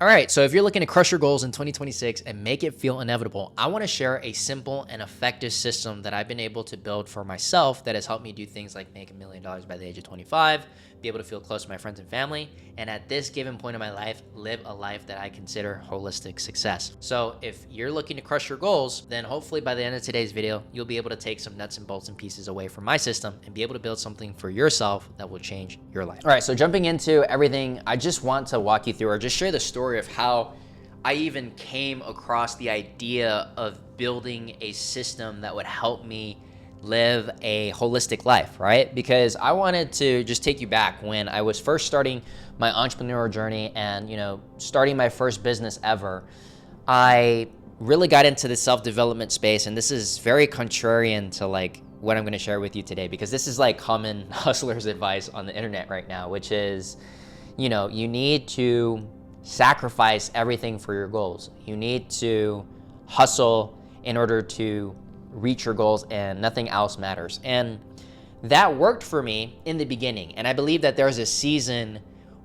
All right, so if you're looking to crush your goals in 2026 and make it feel inevitable, I want to share a simple and effective system that I've been able to build for myself that has helped me do things like make $1 million by the age of 25, be able to feel close to my friends and family, and at this given point in my life, live a life that I consider holistic success. So if you're looking to crush your goals, then hopefully by the end of today's video, you'll be able to take some nuts and bolts and pieces away from my system and be able to build something for yourself that will change your life. All right, so jumping into everything, I just want to walk you through or just share the story of how I even came across the idea of building a system that would help me live a holistic life, right? Because I wanted to just take you back when I was first starting my entrepreneurial journey and, starting my first business ever. I really got into the self-development space, and this is very contrarian to what I'm going to share with you today, because this is like common hustler's advice on the internet right now, which is, you need to sacrifice everything for your goals. You need to hustle in order to reach your goals, and nothing else matters. And that worked for me in the beginning. And I believe that there's a season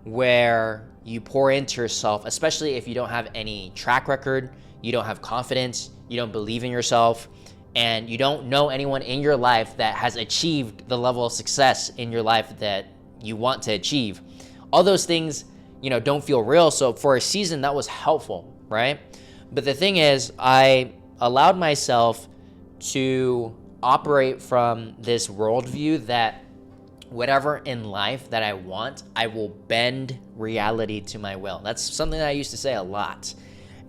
where you pour into yourself, especially if you don't have any track record, you don't have confidence, you don't believe in yourself, and you don't know anyone in your life that has achieved the level of success in your life that you want to achieve. All those things, don't feel real. So for a season, that was helpful, right? But the thing is, I allowed myself to operate from this worldview that whatever in life that I want, I will bend reality to my will. That's something that I used to say a lot.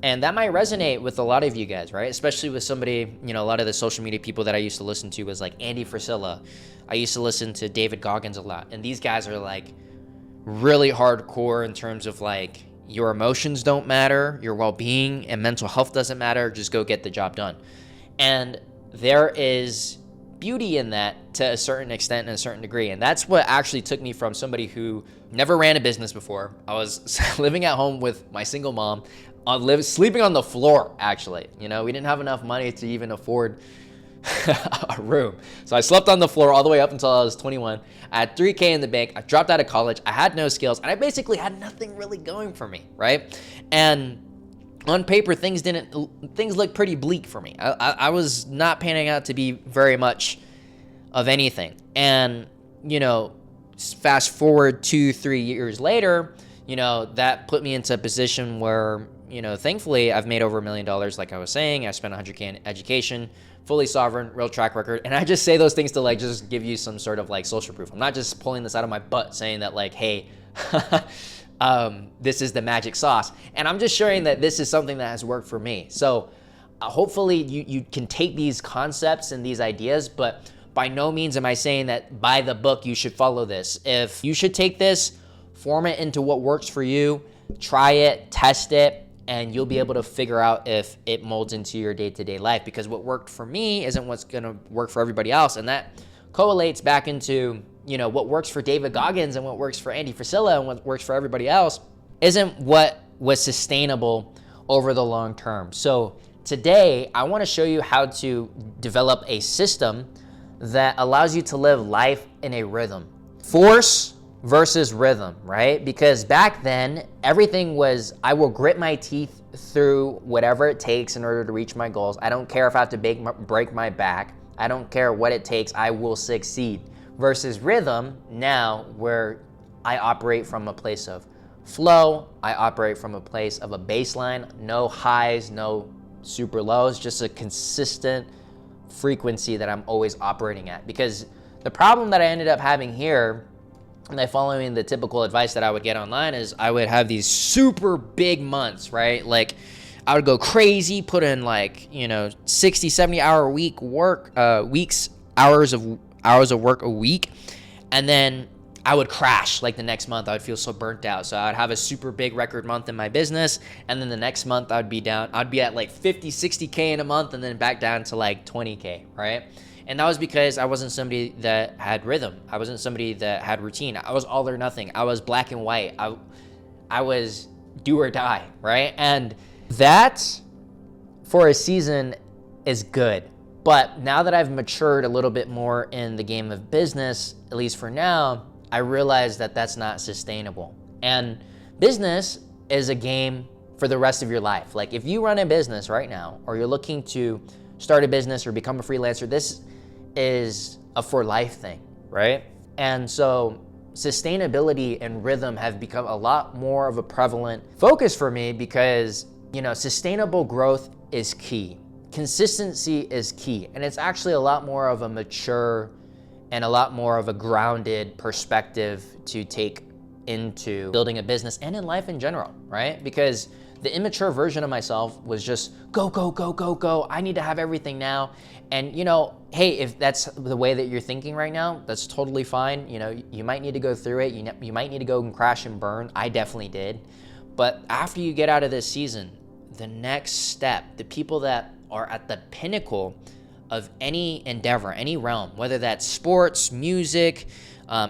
And that might resonate with a lot of you guys, right? Especially with somebody, a lot of the social media people that I used to listen to was like Andy Frisella. I used to listen to David Goggins a lot. And these guys are really hardcore in terms of your emotions don't matter, your well-being and mental health doesn't matter, just go get the job done. And there is beauty in that to a certain extent and a certain degree. And that's what actually took me from somebody who never ran a business before. I was living at home with my single mom, sleeping on the floor, actually. We didn't have enough money to even afford a room. So I slept on the floor all the way up until I was 21. I had $3K in the bank. I dropped out of college. I had no skills, and I basically had nothing really going for me, right? And on paper, things looked pretty bleak for me. I was not panning out to be very much of anything. And, fast forward 2-3 years later, that put me into a position where, thankfully I've made over $1 million. Like I was saying, I spent $100K in education, fully sovereign, real track record. And I just say those things to just give you some sort of social proof. I'm not just pulling this out of my butt saying that hey, this is the magic sauce. And I'm just sharing that this is something that has worked for me. So hopefully you can take these concepts and these ideas, but by no means am I saying that by the book you should follow this. If you should take this, form it into what works for you, try it, test it, and you'll be able to figure out if it molds into your day-to-day life, because what worked for me isn't what's gonna work for everybody else. And that correlates back into what works for David Goggins and what works for Andy Frisella and what works for everybody else isn't what was sustainable over the long term. So today, I want to show you how to develop a system that allows you to live life in a rhythm. Force versus rhythm, right? Because back then, everything was, I will grit my teeth through whatever it takes in order to reach my goals. I don't care if I have to break my back. I don't care what it takes. I will succeed. Versus rhythm now, where I operate from a place of flow. I operate from a place of a baseline, no highs, no super lows, just a consistent frequency that I'm always operating at. Because the problem that I ended up having here, by following the typical advice that I would get online, is I would have these super big months, right? I would go crazy, put in 60, 70 hour hours of work a week, and then I would crash the next month. I would feel so burnt out. So I'd have a super big record month in my business, and then the next month I'd be down. I'd be at 50, 60K in a month, and then back down to 20K, right? And that was because I wasn't somebody that had rhythm. I wasn't somebody that had routine. I was all or nothing. I was black and white. I was do or die, right? And that, for a season, is good. But now that I've matured a little bit more in the game of business, at least for now, I realize that that's not sustainable. And business is a game for the rest of your life. Like if you run a business right now, or you're looking to start a business or become a freelancer, this is a for life thing, right? And so sustainability and rhythm have become a lot more of a prevalent focus for me because, sustainable growth is key. Consistency is key. And it's actually a lot more of a mature and a lot more of a grounded perspective to take into building a business and in life in general, right? Because the immature version of myself was just go, go, go, go, go. I need to have everything now. And hey, if that's the way that you're thinking right now, that's totally fine. You might need to go through it. You might need to go and crash and burn. I definitely did. But after you get out of this season, the next step, the people that are at the pinnacle of any endeavor, any realm, whether that's sports, music,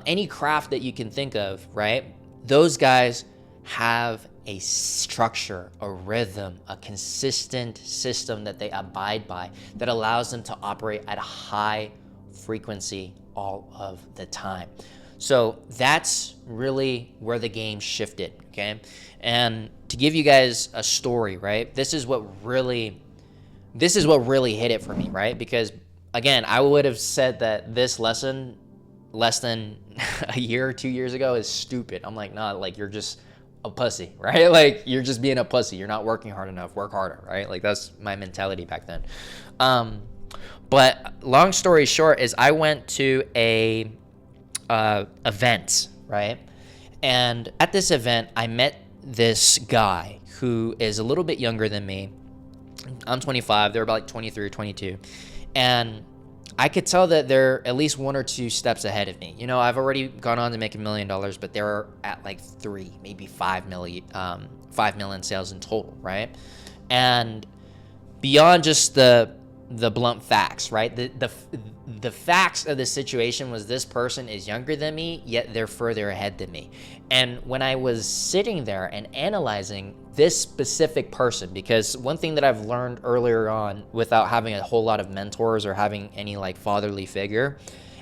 any craft that you can think of, right? Those guys have a structure, a rhythm, a consistent system that they abide by that allows them to operate at a high frequency all of the time. So that's really where the game shifted, okay? And to give you guys a story, right? This is what really hit it for me, right? Because again, I would have said that this lesson less than a year or 2 years ago is stupid. I'm like, nah, like you're just a pussy, right? Like you're just being a pussy. You're not working hard enough. Work harder, right? Like that's my mentality back then. But long story short is I went to a event, right? And at this event, I met this guy who is a little bit younger than me. I'm 25. They're about like 23 or 22. And I could tell that they're at least 1 or 2 steps ahead of me. I've already gone on to make $1 million, but they're at like 3, maybe 5 million sales in total, right? And beyond just the blunt facts, right? The facts of the situation was this person is younger than me, yet they're further ahead than me. And when I was sitting there and analyzing this specific person, because one thing that I've learned earlier on without having a whole lot of mentors or having any like fatherly figure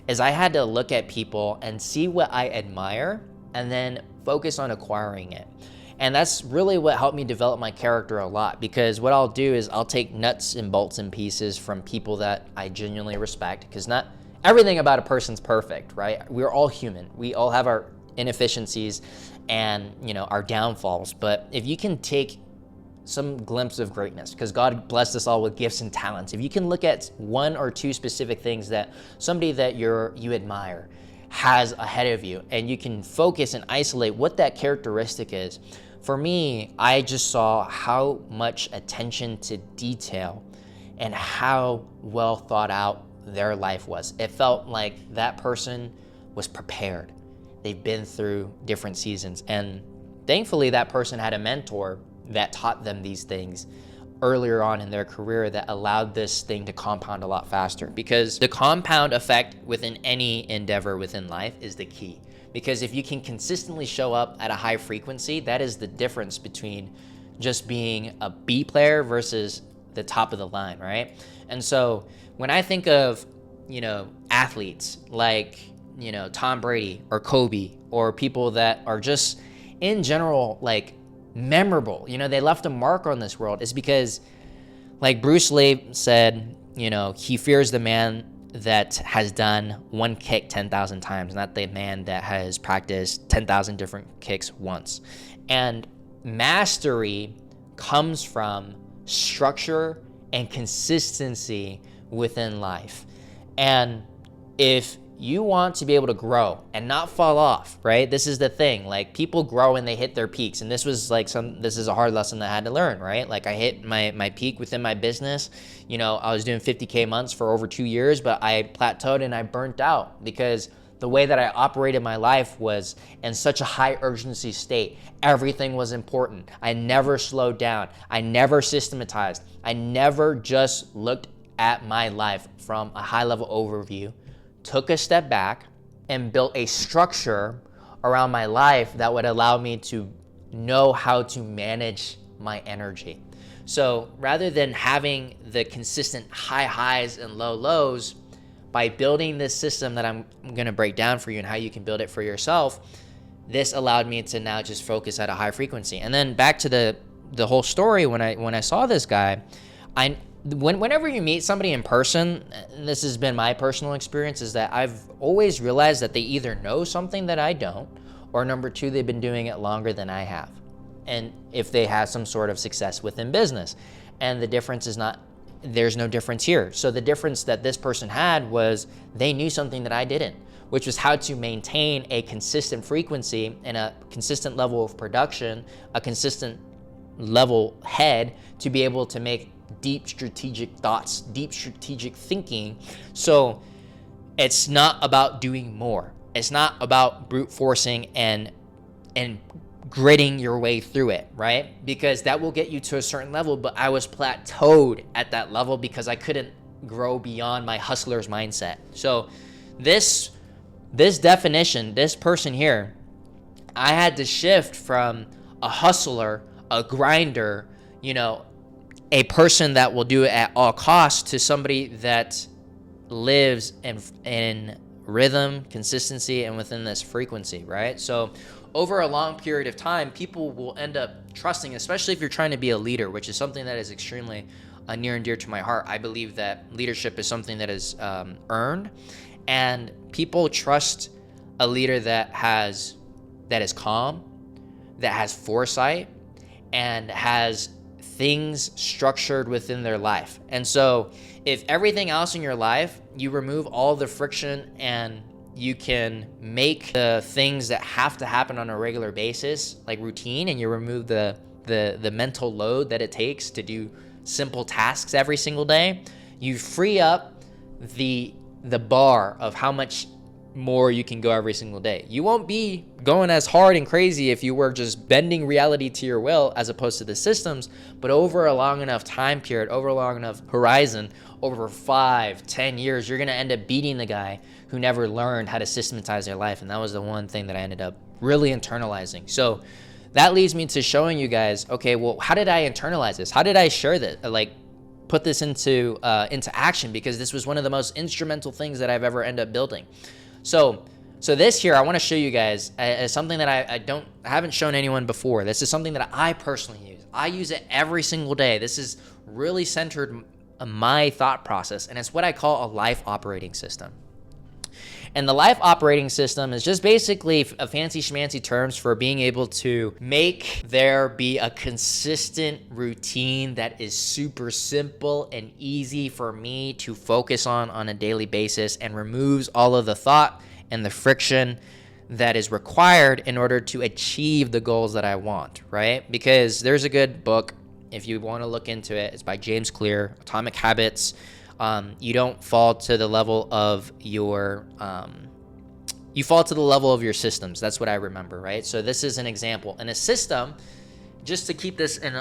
is I had to look at people and see what I admire and then focus on acquiring it. And that's really what helped me develop my character a lot, because what I'll do is I'll take nuts and bolts and pieces from people that I genuinely respect, because not everything about a person's perfect, right? We're all human. We all have our inefficiencies and, our downfalls. But if you can take some glimpse of greatness, because God blessed us all with gifts and talents, if you can look at 1 or 2 specific things that somebody that you admire has ahead of you, and you can focus and isolate what that characteristic is. For me, I just saw how much attention to detail and how well thought out their life was. It felt like that person was prepared. They've been through different seasons. And thankfully, that person had a mentor that taught them these things earlier on in their career that allowed this thing to compound a lot faster. Because the compound effect within any endeavor within life is the key. Because if you can consistently show up at a high frequency, that is the difference between just being a B player versus the top of the line, right? And so when I think of, athletes like, Tom Brady or Kobe, or people that are just in general, like memorable, they left a mark on this world, is because like Bruce Lee said, he fears the man that has done one kick 10,000 times, not the man that has practiced 10,000 different kicks once. And mastery comes from structure and consistency within life. And if you want to be able to grow and not fall off, right? This is the thing. Like people grow and they hit their peaks. And this is a hard lesson that I had to learn, right? Like I hit my peak within my business. I was doing 50K months for over 2 years, but I plateaued and I burnt out because the way that I operated my life was in such a high urgency state. Everything was important. I never slowed down. I never systematized. I never just looked at my life from a high level overview, took a step back, and built a structure around my life that would allow me to know how to manage my energy. So rather than having the consistent high highs and low lows, by building this system that I'm going to break down for you and how you can build it for yourself, this allowed me to now just focus at a high frequency. And then back to the the whole story, when I saw this guy, whenever you meet somebody in person, and this has been my personal experience, is that I've always realized that they either know something that I don't, or number two, they've been doing it longer than I have. And if they have some sort of success within business. And the difference is there's no difference here. So the difference that this person had was they knew something that I didn't, which was how to maintain a consistent frequency and a consistent level of production, a consistent level head to be able to make deep strategic thoughts, deep strategic thinking. So it's not about doing more. It's not about brute forcing and gritting your way through it, right? Because that will get you to a certain level, but I was plateaued at that level because I couldn't grow beyond my hustler's mindset. So this definition, this person here, I had to shift from a hustler, a grinder, a person that will do it at all costs, to somebody that lives in rhythm, consistency, and within this frequency, right? So over a long period of time, people will end up trusting, especially if you're trying to be a leader, which is something that is extremely near and dear to my heart. I believe that leadership is something that is earned, and people trust a leader that is calm, that has foresight, and has things structured within their life. And so if everything else in your life, you remove all the friction and you can make the things that have to happen on a regular basis like routine, and you remove the mental load that it takes to do simple tasks every single day, you free up the bar of how much more you can go every single day. You won't be going as hard and crazy if you were just bending reality to your will as opposed to the systems, but over a long enough time period, over a long enough horizon, over 5-10 years, you're going to end up beating the guy who never learned how to systematize their life. And that was the one thing that I ended up really internalizing. So that leads me to showing you guys, okay, well, how did I internalize this? How did I share that? Put this into action, because this was one of the most instrumental things that I've ever ended up building. So this here, I want to show you guys as something that I haven't shown anyone before. This is something that I personally use. I use it every single day. This is really centered on my thought process, and it's what I call a life operating system. And the life operating system is just basically a fancy schmancy terms for being able to make there be a consistent routine that is super simple and easy for me to focus on a daily basis, and removes all of the thought and the friction that is required in order to achieve the goals that I want, right? Because there's a good book, if you want to look into it, it's by James Clear, Atomic Habits. You don't fall to the level of your you fall to the level of your systems. That's what I remember, right? So this is an example. And a system, just to keep this in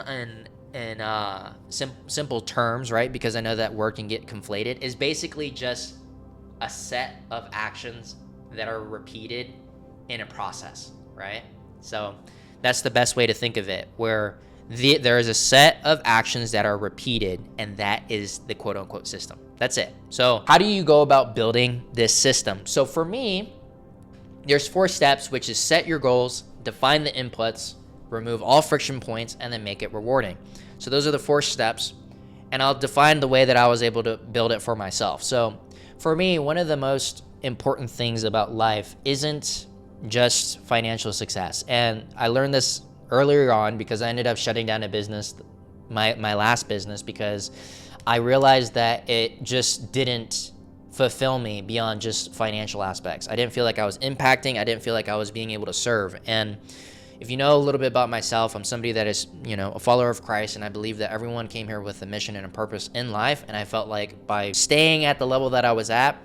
simple terms, right? Because I know that word can get conflated, is basically just a set of actions that are repeated in a process, right? So that's the best way to think of it, where there is a set of actions that are repeated, and that is the quote unquote system. That's it. So how do you go about building this system? So for me, there's 4 steps, which is set your goals, define the inputs, remove all friction points, and then make it rewarding. So those are the 4 steps, and I'll define the way that I was able to build it for myself. So for me, one of the most important things about life isn't just financial success. And I learned this earlier on because I ended up shutting down a business, my last business, because I realized that it just didn't fulfill me beyond just financial aspects. I didn't feel like I was impacting. I didn't feel like I was being able to serve. And if you know a little bit about myself, I'm somebody that is, a follower of Christ, and I believe that everyone came here with a mission and a purpose in life. And I felt like by staying at the level that I was at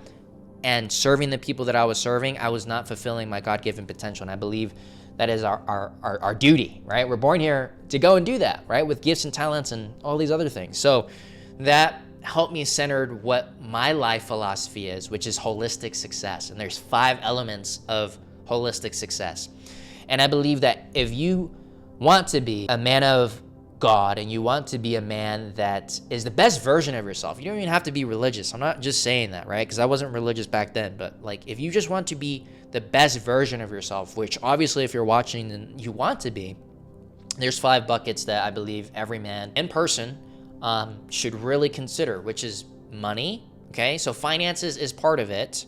and serving the people that I was serving, I was not fulfilling my God-given potential. And I believe that is our duty, right? We're born here to go and do that, right? With gifts and talents and all these other things. So that helped me centered what my life philosophy is, which is holistic success. And there's 5 elements of holistic success. And I believe that if you want to be a man of God and you want to be a man that is the best version of yourself, you don't even have to be religious. I'm not just saying that, right? Because I wasn't religious back then. But if you just want to be the best version of yourself, which obviously if you're watching and you want to be, there's 5 buckets that I believe every man in person should really consider, which is money. Okay, so finances is part of it.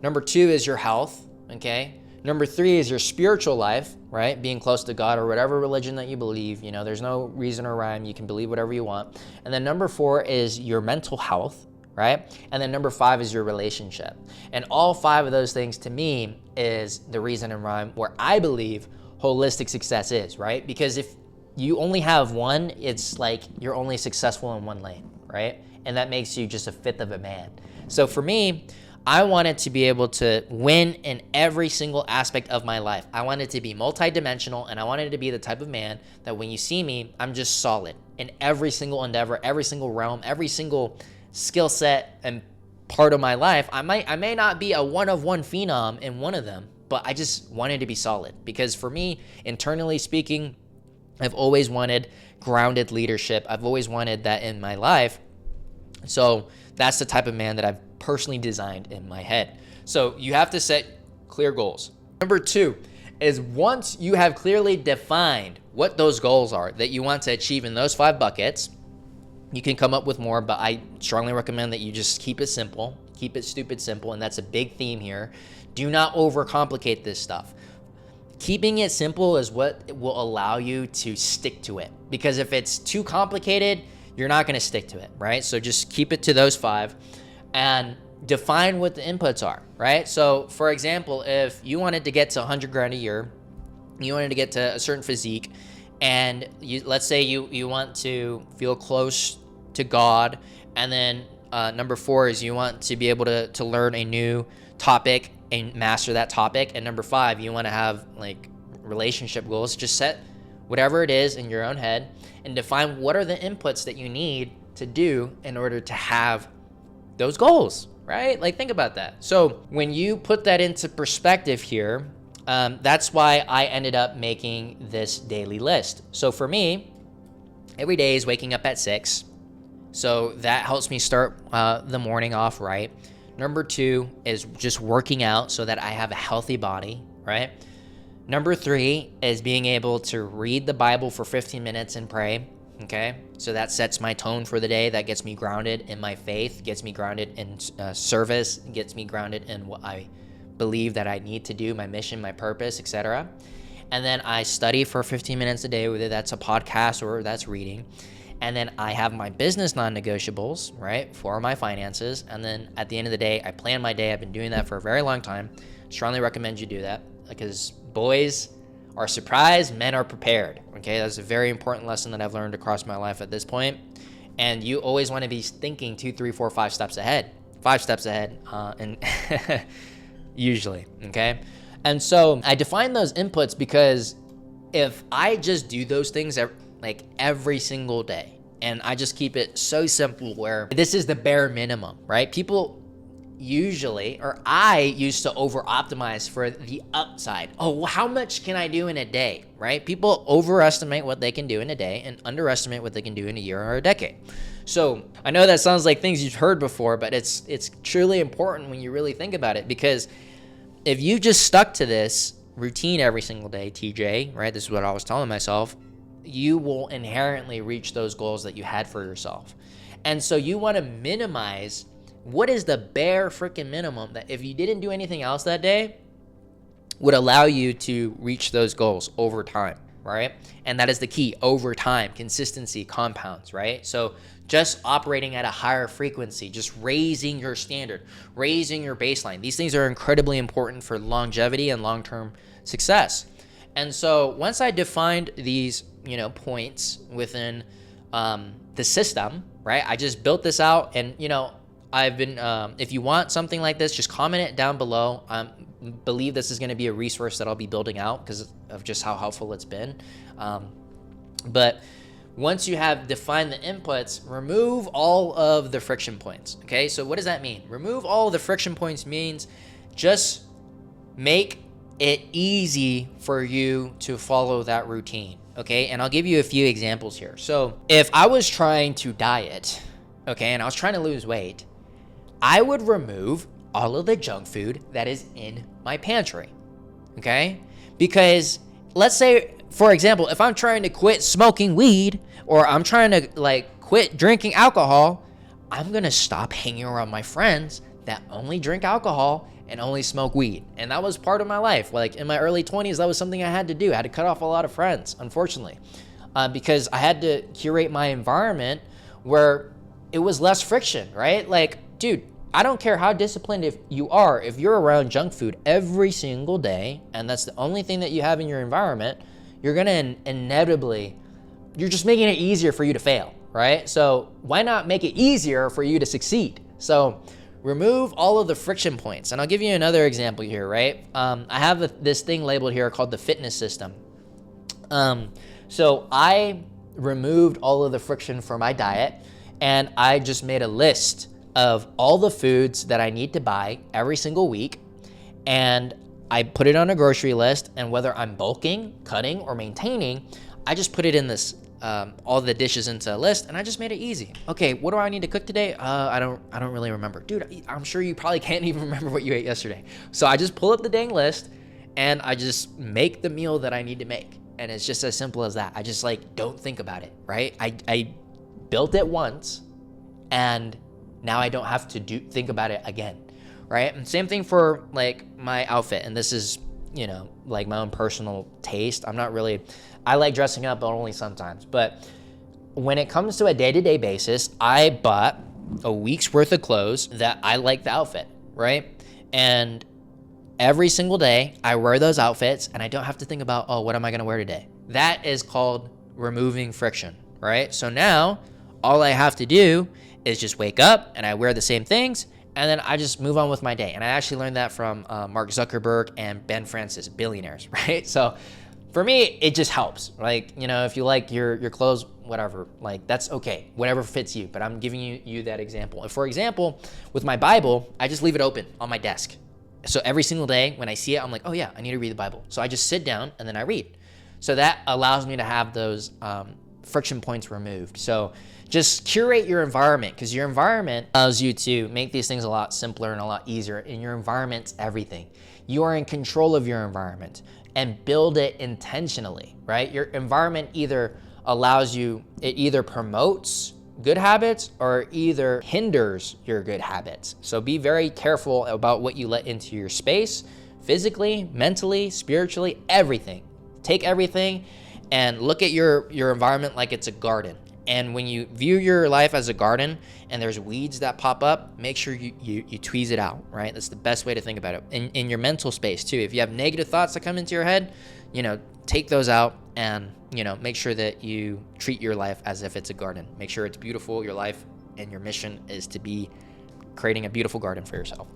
Number 2 is your health. Okay, number 3 is your spiritual life, right? Being close to God or whatever religion that you believe. You know, there's no reason or rhyme. You can believe whatever you want. And then number 4 is your mental health, right? And then number 5 is your relationship. And all 5 of those things to me is the reason and rhyme where I believe holistic success is, right? Because if you only have one, it's like you're only successful in one lane, right? And that makes you just a fifth of a man. So for me, I wanted to be able to win in every single aspect of my life. I wanted to be multidimensional, and I wanted to be the type of man that when you see me, I'm just solid in every single endeavor, every single realm, every single skill set and part of my life. I may not be a one-of-one phenom in one of them, but I just wanted to be solid. Because for me, internally speaking, I've always wanted grounded leadership. I've always wanted that in my life. So that's the type of man that I've personally designed in my head. So you have to set clear goals. Number 2 is once you have clearly defined what those goals are that you want to achieve in those 5 buckets, you can come up with more, but I strongly recommend that you just keep it simple, keep it stupid simple, and that's a big theme here. Do not overcomplicate this stuff. Keeping it simple is what will allow you to stick to it, because if it's too complicated, you're not going to stick to it, right? So just keep it to those 5 and define what the inputs are, right? So for example, if you wanted to get to 100 grand a year, you wanted to get to a certain physique, and let's say you want to feel close to God, and then number 4 is you want to be able to learn a new topic and master that topic, and number 5, you want to have like relationship goals. Just set whatever it is in your own head and define what are the inputs that you need to do in order to have those goals, right? Like, think about that. So when you put that into perspective here, that's why I ended up making this daily list. So for me, every day is waking up at 6. So that helps me start the morning off right. Number 2 is just working out so that I have a healthy body, right? Number 3 is being able to read the Bible for 15 minutes and pray, okay? So that sets my tone for the day. That gets me grounded in my faith, gets me grounded in service, gets me grounded in what I believe that I need to do, my mission, my purpose, etc. And then I study for 15 minutes a day, whether that's a podcast or that's reading. And then I have my business non-negotiables, right, for my finances. And then at the end of the day, I plan my day. I've been doing that for a very long time. Strongly recommend you do that, because boys are surprised, men are prepared. Okay, that's a very important lesson that I've learned across my life at this point. And you always want to be thinking 2, 3, 4, 5 steps ahead, 5 steps ahead, and usually, okay? And so I define those inputs because if I just do those things like every single day, and I just keep it so simple where this is the bare minimum, right? People usually, or I used to over optimize for the upside. Oh, how much can I do in a day, right? People overestimate what they can do in a day and underestimate what they can do in a year or a decade. So I know that sounds like things you've heard before, but it's truly important when you really think about it, because if you just stuck to this routine every single day, TJ, right? This is what I was telling myself. You will inherently reach those goals that you had for yourself. And so you want to minimize what is the bare freaking minimum that if you didn't do anything else that day would allow you to reach those goals over time, right? And that is the key. Over time, consistency compounds, right? So just operating at a higher frequency, just raising your standard, raising your baseline. These things are incredibly important for longevity and long-term success. And so once I defined these, points within the system, right? I just built this out, and, I've been, if you want something like this, just comment it down below. Believe this is going to be a resource that I'll be building out because of just how helpful it's been. But once you have defined the inputs, remove all of the friction points. Okay, so what does that mean? Remove all of the friction points means just make it easy for you to follow that routine. Okay, and I'll give you a few examples here. So if I was trying to diet, okay, and I was trying to lose weight, I would remove all of the junk food that is in my pantry. Okay, because let's say for example, if I'm trying to quit smoking weed or I'm trying to like quit drinking alcohol, I'm going to stop hanging around my friends that only drink alcohol and only smoke weed. And that was part of my life. Like in my early 20s, that was something I had to do. I had to cut off a lot of friends, unfortunately, because I had to curate my environment where it was less friction, right? Like, dude, I don't care how disciplined if you're around junk food every single day, and that's the only thing that you have in your environment, you're gonna inevitably, you're just making it easier for you to fail, right? So why not make it easier for you to succeed? So remove all of the friction points. And I'll give you another example here, right? I have this thing labeled here called the fitness system. So I removed all of the friction for my diet, and I just made a list of all the foods that I need to buy every single week, and I put it on a grocery list, and whether I'm bulking, cutting, or maintaining, I just put it in this all the dishes into a list, and I just made it easy. Okay, what do I need to cook today? I don't really remember. Dude, I'm sure you probably can't even remember what you ate yesterday. So I just pull up the dang list, and I just make the meal that I need to make. And it's just as simple as that. I just like don't think about it, right? I built it once, and now I don't have to think about it again, right? And same thing for like my outfit. And this is, you know, like my own personal taste. I like dressing up, but only sometimes. But when it comes to a day-to-day basis, I bought a week's worth of clothes that I like the outfit, right? And every single day I wear those outfits, and I don't have to think about, oh, what am I gonna wear today? That is called removing friction, right? So now all I have to do is just wake up and I wear the same things, and then I just move on with my day. And I actually learned that from Mark Zuckerberg and Ben Francis, billionaires, right? So for me, it just helps. Like, you know, if you like your clothes, whatever, like that's okay, whatever fits you. But I'm giving you that example. And for example, with my Bible, I just leave it open on my desk. So every single day when I see it, I'm like, oh yeah, I need to read the Bible. So I just sit down and then I read. So that allows me to have those friction points removed. So just curate your environment, because your environment allows you to make these things a lot simpler and a lot easier. And your environment's everything. You are in control of your environment, and build it intentionally, right? Your environment either promotes good habits or either hinders your good habits. So be very careful about what you let into your space, physically, mentally, spiritually, everything. Take everything and look at your environment like it's a garden. And when you view your life as a garden and there's weeds that pop up, make sure you tweeze it out, right? That's the best way to think about it. In your mental space too. If you have negative thoughts that come into your head, you know, take those out and, you know, make sure that you treat your life as if it's a garden. Make sure it's beautiful. Your life and your mission is to be creating a beautiful garden for yourself.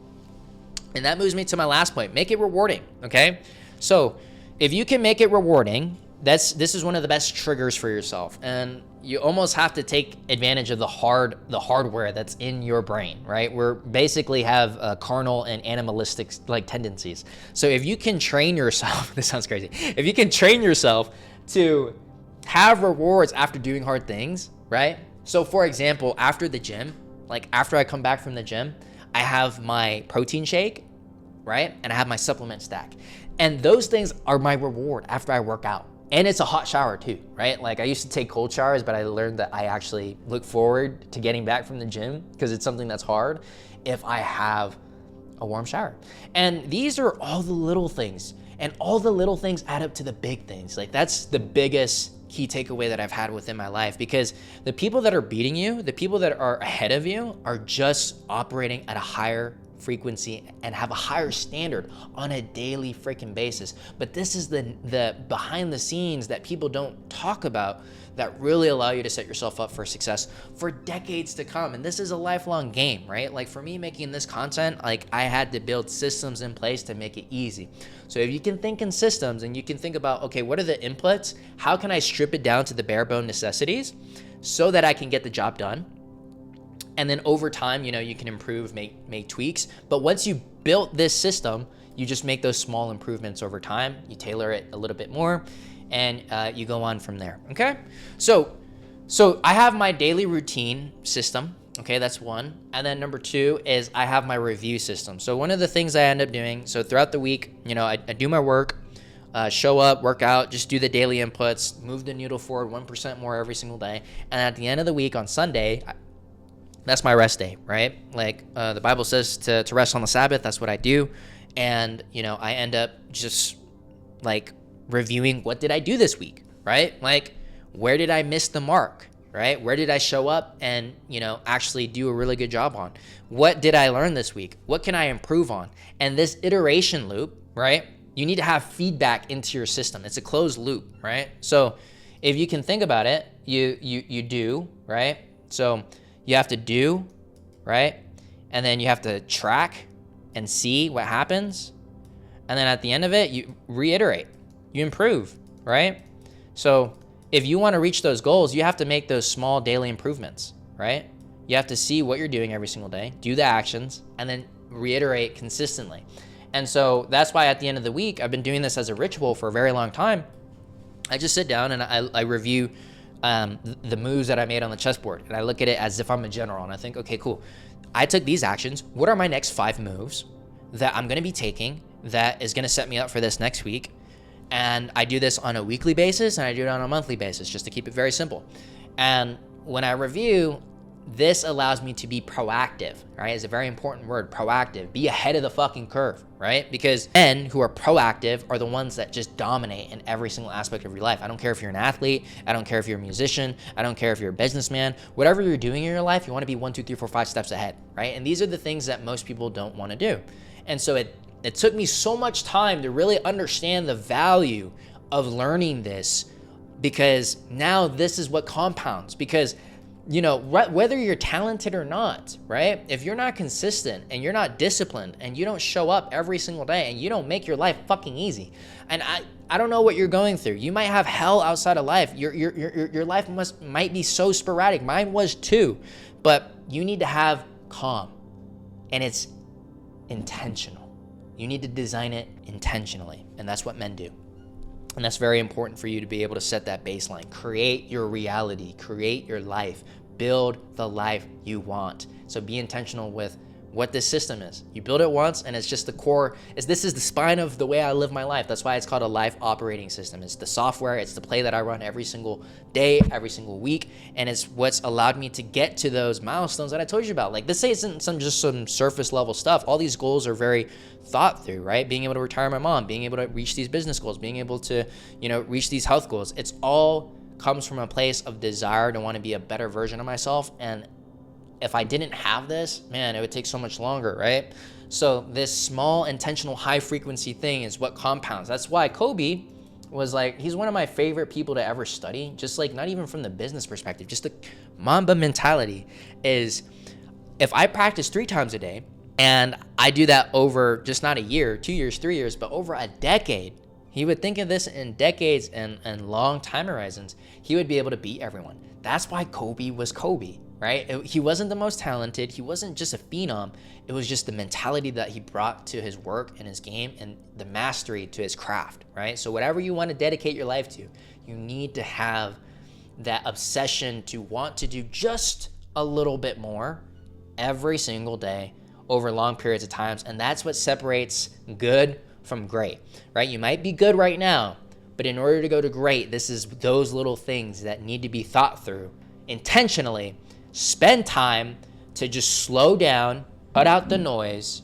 And that moves me to my last point. Make it rewarding, okay? So if you can make it rewarding, this is one of the best triggers for yourself. And you almost have to take advantage of the hardware that's in your brain, right? We basically have carnal and animalistic like tendencies. So if you can train yourself, this sounds crazy. If you can train yourself to have rewards after doing hard things, right? So for example, after the gym, like after I come back from the gym, I have my protein shake, right? And I have my supplement stack. And those things are my reward after I work out. And it's a hot shower too, right? Like I used to take cold showers, but I learned that I actually look forward to getting back from the gym because it's something that's hard if I have a warm shower. And these are all the little things, and all the little things add up to the big things. Like that's the biggest key takeaway that I've had within my life, because the people that are beating you, the people that are ahead of you are just operating at a higher frequency and have a higher standard on a daily freaking basis. But this is the behind the scenes that people don't talk about that really allow you to set yourself up for success for decades to come. And this is a lifelong game, right? Like for me making this content, like I had to build systems in place to make it easy. So if you can think in systems and you can think about, okay, what are the inputs? How can I strip it down to the bare bone necessities so that I can get the job done? And then over time, you know, you can improve, make tweaks. But once you built this system, you just make those small improvements over time. You tailor it a little bit more, and you go on from there. Okay. So I have my daily routine system. Okay, that's one. And then number two is I have my review system. So one of the things I end up doing, so throughout the week, you know, I do my work. show up, work out, just do the daily inputs, move the needle forward 1% more every single day. And at the end of the week on Sunday, that's my rest day, right? Like the Bible says to rest on the Sabbath. That's what I do. And, I end up just like reviewing, what did I do this week, right? Like, where did I miss the mark, right? Where did I show up and, actually do a really good job on? What did I learn this week? What can I improve on? And this iteration loop, right? You need to have feedback into your system. It's a closed loop, right? So if you can think about it, you do, right? So you have to do, right? And then you have to track and see what happens. And then at the end of it, you reiterate, you improve, right? So if you want to reach those goals, you have to make those small daily improvements, right? You have to see what you're doing every single day, do the actions, and then reiterate consistently. And so that's why at the end of the week, I've been doing this as a ritual for a very long time. I just sit down and I review the moves that I made on the chessboard. And I look at it as if I'm a general. And I think, okay, cool. I took these actions. What are my next 5 moves that I'm going to be taking that is going to set me up for this next week? And I do this on a weekly basis and I do it on a monthly basis, just to keep it very simple. And when I review, this allows me to be proactive, right? It's a very important word, proactive. Be ahead of the fucking curve, right? Because men who are proactive are the ones that just dominate in every single aspect of your life. I don't care if you're an athlete. I don't care if you're a musician. I don't care if you're a businessman. Whatever you're doing in your life, you want to be 1, 2, 3, 4, 5 steps ahead, right? And these are the things that most people don't want to do. And so it took me so much time to really understand the value of learning this, because now this is what compounds. Because whether you're talented or not, right? If you're not consistent and you're not disciplined and you don't show up every single day and you don't make your life fucking easy, and I don't know what you're going through. You might have hell outside of life. Your life might be so sporadic. Mine was too, but you need to have calm, and it's intentional. You need to design it intentionally, and that's what men do. And that's very important for you to be able to set that baseline. Create your reality, create your life, build the life you want. So be intentional with what this system is. You build it once and it's just the core. This is the spine of the way I live my life. That's why it's called a life operating system. It's the software, it's the play that I run every single day, every single week. And it's what's allowed me to get to those milestones that I told you about. Like, this isn't some surface level stuff. All these goals are very thought through, right? Being able to retire my mom, being able to reach these business goals, being able to, reach these health goals. It's all comes from a place of desire to want to be a better version of myself. And if I didn't have this, man, it would take so much longer, right? So this small, intentional, high frequency thing is what compounds. That's why Kobe was like, he's one of my favorite people to ever study. Just like, not even from the business perspective, just the Mamba mentality is, if I practice 3 times a day and I do that over just not a year, 2 years, 3 years, but over a decade, he would think of this in decades and long time horizons. He would be able to beat everyone. That's why Kobe was Kobe, right? He wasn't the most talented. He wasn't just a phenom. It was just the mentality that he brought to his work and his game and the mastery to his craft, right? So whatever you want to dedicate your life to, you need to have that obsession to want to do just a little bit more every single day over long periods of times. And that's what separates good from great, right? You might be good right now, but in order to go to great, this is those little things that need to be thought through intentionally. Spend time to just slow down, cut out the noise,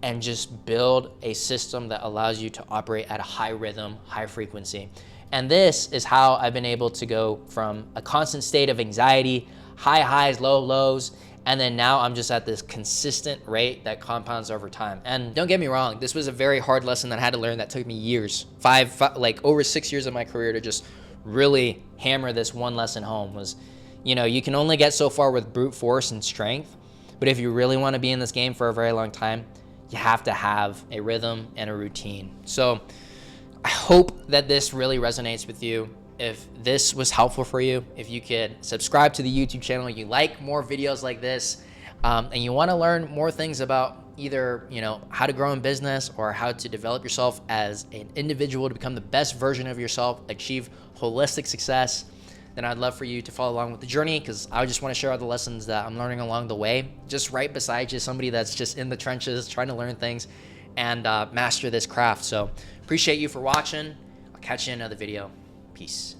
and just build a system that allows you to operate at a high rhythm, high frequency. And this is how I've been able to go from a constant state of anxiety, high highs, low lows, and then now I'm just at this consistent rate that compounds over time. And don't get me wrong, this was a very hard lesson that I had to learn that took me years, over 6 years of my career to just really hammer this one lesson home. Was, you can only get so far with brute force and strength, but if you really want to be in this game for a very long time, you have to have a rhythm and a routine. So I hope that this really resonates with you. If this was helpful for you, if you could subscribe to the YouTube channel, you like more videos like this, and you want to learn more things about either, how to grow in business or how to develop yourself as an individual to become the best version of yourself, achieve holistic success, then I'd love for you to follow along with the journey, because I just want to share all the lessons that I'm learning along the way, just right beside you, somebody that's just in the trenches trying to learn things. and master this craft. So appreciate you for watching. I'll catch you in another video. Peace.